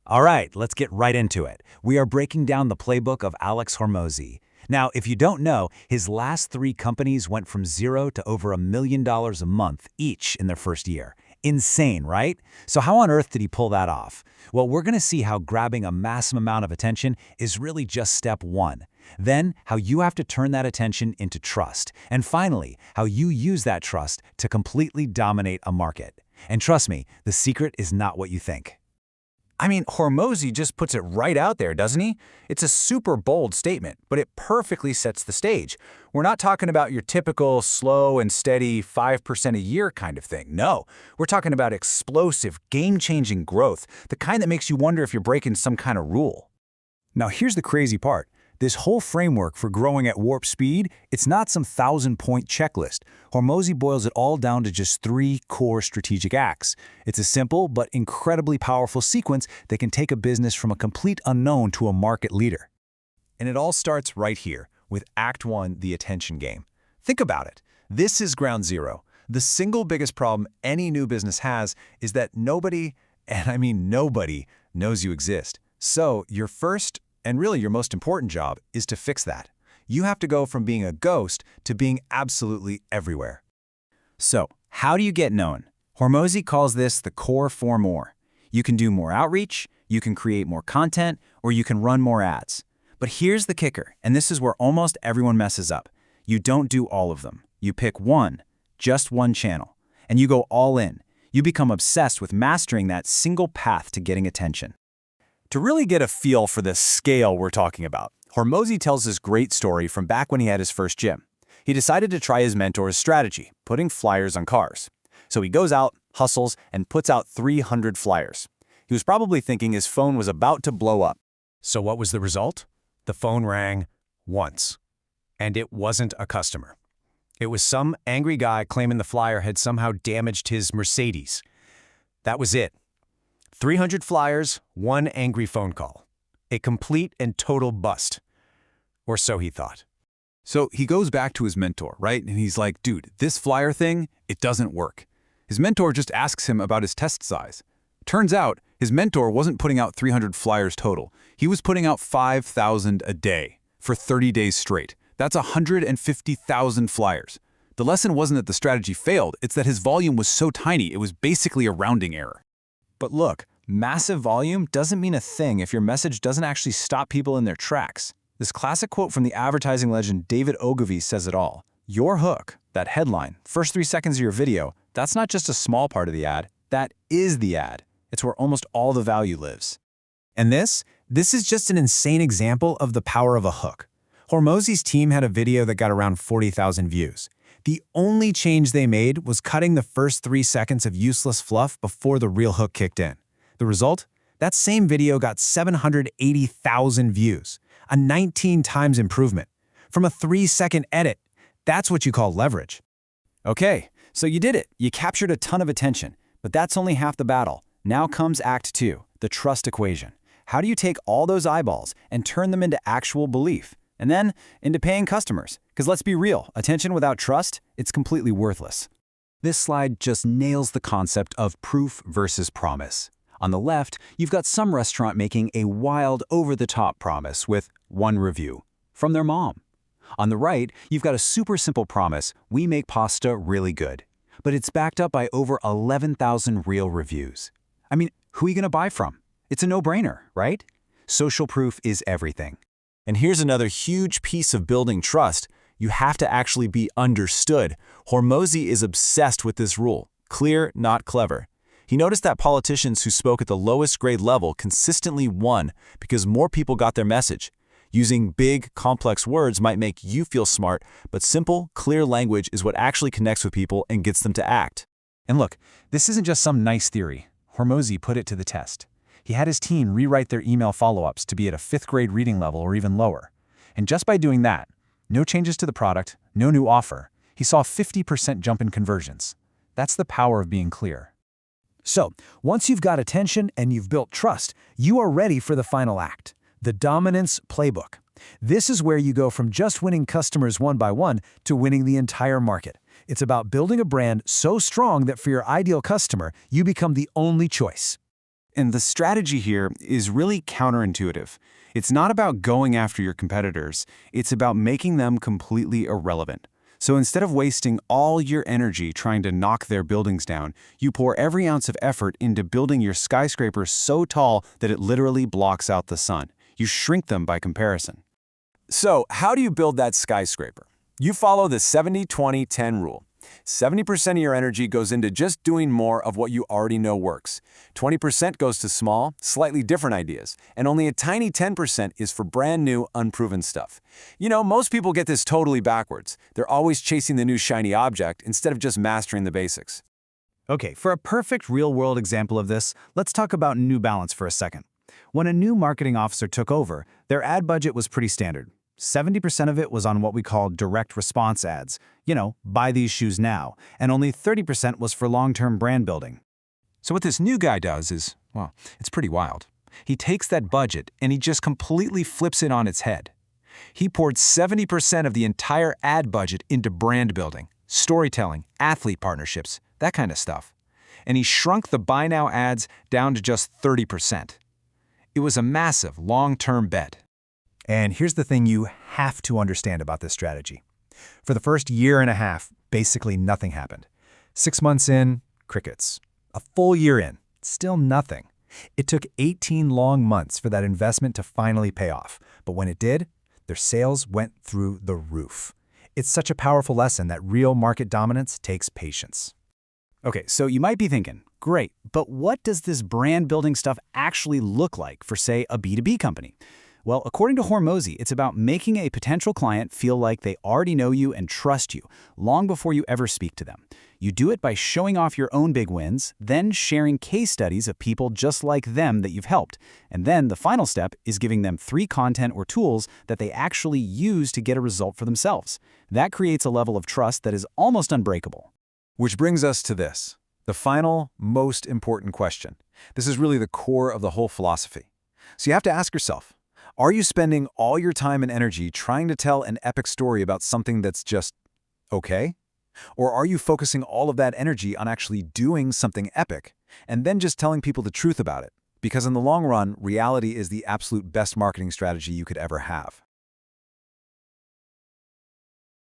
All right, let's get right into it. We are breaking down the playbook of Alex Hormozi. Now, if you don't know, his last 3 companies went from zero to over $1 million a month each in their first year. Insane, right? So how on earth did he pull that off? Well, we're going to see how grabbing a massive amount of attention is really just step one. Then, how you have to turn that attention into trust. And finally, how you use that trust to completely dominate a market. And trust me, the secret is not what you think. I mean, Hormozi just puts it right out there, doesn't he? It's a super bold statement, but it perfectly sets the stage. We're not talking about your typical slow and steady 5% a year kind of thing. No, we're talking about explosive, game-changing growth, the kind that makes you wonder if you're breaking some kind of rule. Now here's the crazy part. This whole framework for growing at warp speed, it's not some 1,000-point checklist. Hormozi boils it all down to just 3 core strategic acts. It's a simple but incredibly powerful sequence that can take a business from a complete unknown to a market leader. And it all starts right here, with Act 1, the attention game. Think about it. This is ground zero. The single biggest problem any new business has is that nobody, and I mean nobody, knows you exist. So your first and really your most important job is to fix that. You have to go from being a ghost to being absolutely everywhere. So, how do you get known? Hormozi calls this the core 4 more. You can do more outreach, you can create more content, or you can run more ads. But here's the kicker, and this is where almost everyone messes up. You don't do all of them. You pick one, just one channel, and you go all in. You become obsessed with mastering that single path to getting attention. To really get a feel for the scale we're talking about, Hormozi tells this great story from back when he had his first gym. He decided to try his mentor's strategy, putting flyers on cars. So he goes out, hustles, and puts out 300 flyers. He was probably thinking his phone was about to blow up. So what was the result? The phone rang once. And it wasn't a customer. It was some angry guy claiming the flyer had somehow damaged his Mercedes. That was it. 300 flyers, 1 angry phone call. A complete and total bust. Or so he thought. So he goes back to his mentor, right? And he's like, dude, this flyer thing, it doesn't work. His mentor just asks him about his test size. Turns out, his mentor wasn't putting out 300 flyers total. He was putting out 5,000 a day for 30 days straight. That's 150,000 flyers. The lesson wasn't that the strategy failed, it's that his volume was so tiny, it was basically a rounding error. But look, massive volume doesn't mean a thing if your message doesn't actually stop people in their tracks. This classic quote from the advertising legend David Ogilvy says it all. Your hook, that headline, first 3 seconds of your video, that's not just a small part of the ad, that is the ad. It's where almost all the value lives. And this is just an insane example of the power of a hook. Hormozi's team had a video that got around 40,000 views. The only change they made was cutting the first 3 seconds of useless fluff before the real hook kicked in. The result? That same video got 780,000 views, a 19 times improvement. From a 3-second edit, that's what you call leverage. Okay, so you did it. You captured a ton of attention, but that's only half the battle. Now comes Act 2, the trust equation. How do you take all those eyeballs and turn them into actual belief? And then into paying customers. Because let's be real, attention without trust, it's completely worthless. This slide just nails the concept of proof versus promise. On the left, you've got some restaurant making a wild, over-the-top promise with 1 review from their mom. On the right, you've got a super simple promise, we make pasta really good. But it's backed up by over 11,000 real reviews. I mean, who are you going to buy from? It's a no-brainer, right? Social proof is everything. And here's another huge piece of building trust. You have to actually be understood. Hormozi is obsessed with this rule. Clear, not clever. He noticed that politicians who spoke at the lowest grade level consistently won because more people got their message. Using big, complex words might make you feel smart, but simple, clear language is what actually connects with people and gets them to act. And look, this isn't just some nice theory. Hormozi put it to the test. He had his team rewrite their email follow-ups to be at a 5th grade reading level or even lower. And just by doing that, no changes to the product, no new offer, he saw a 50% jump in conversions. That's the power of being clear. So, once you've got attention and you've built trust, you are ready for the final act, the dominance playbook. This is where you go from just winning customers one by one to winning the entire market. It's about building a brand so strong that for your ideal customer, you become the only choice. And the strategy here is really counterintuitive. It's not about going after your competitors, it's about making them completely irrelevant. So instead of wasting all your energy trying to knock their buildings down, you pour every ounce of effort into building your skyscraper so tall that it literally blocks out the sun. You shrink them by comparison. So, how do you build that skyscraper? You follow the 70-20-10 rule. 70% of your energy goes into just doing more of what you already know works. 20% goes to small, slightly different ideas, and only a tiny 10% is for brand new, unproven stuff. You know, most people get this totally backwards. They're always chasing the new shiny object instead of just mastering the basics. Okay, for a perfect real-world example of this, let's talk about New Balance for a second. When a new marketing officer took over, their ad budget was pretty standard. 70% of it was on what we call direct response ads. You know, buy these shoes now. And only 30% was for long-term brand building. So what this new guy does is, well, it's pretty wild. He takes that budget and he just completely flips it on its head. He poured 70% of the entire ad budget into brand building, storytelling, athlete partnerships, that kind of stuff. And he shrunk the buy now ads down to just 30%. It was a massive long-term bet. And here's the thing you have to understand about this strategy. For the first year and a half, basically nothing happened. 6 months in, crickets. A full year in, still nothing. It took 18 long months for that investment to finally pay off. But when it did, their sales went through the roof. It's such a powerful lesson that real market dominance takes patience. Okay, so you might be thinking, great, but what does this brand building stuff actually look like for, say, a B2B company? Well, according to Hormozi, it's about making a potential client feel like they already know you and trust you long before you ever speak to them. You do it by showing off your own big wins, then sharing case studies of people just like them that you've helped. And then the final step is giving them free content or tools that they actually use to get a result for themselves. That creates a level of trust that is almost unbreakable. Which brings us to this, the final, most important question. This is really the core of the whole philosophy. So you have to ask yourself, are you spending all your time and energy trying to tell an epic story about something that's just okay? Or are you focusing all of that energy on actually doing something epic and then just telling people the truth about it? Because in the long run, reality is the absolute best marketing strategy you could ever have.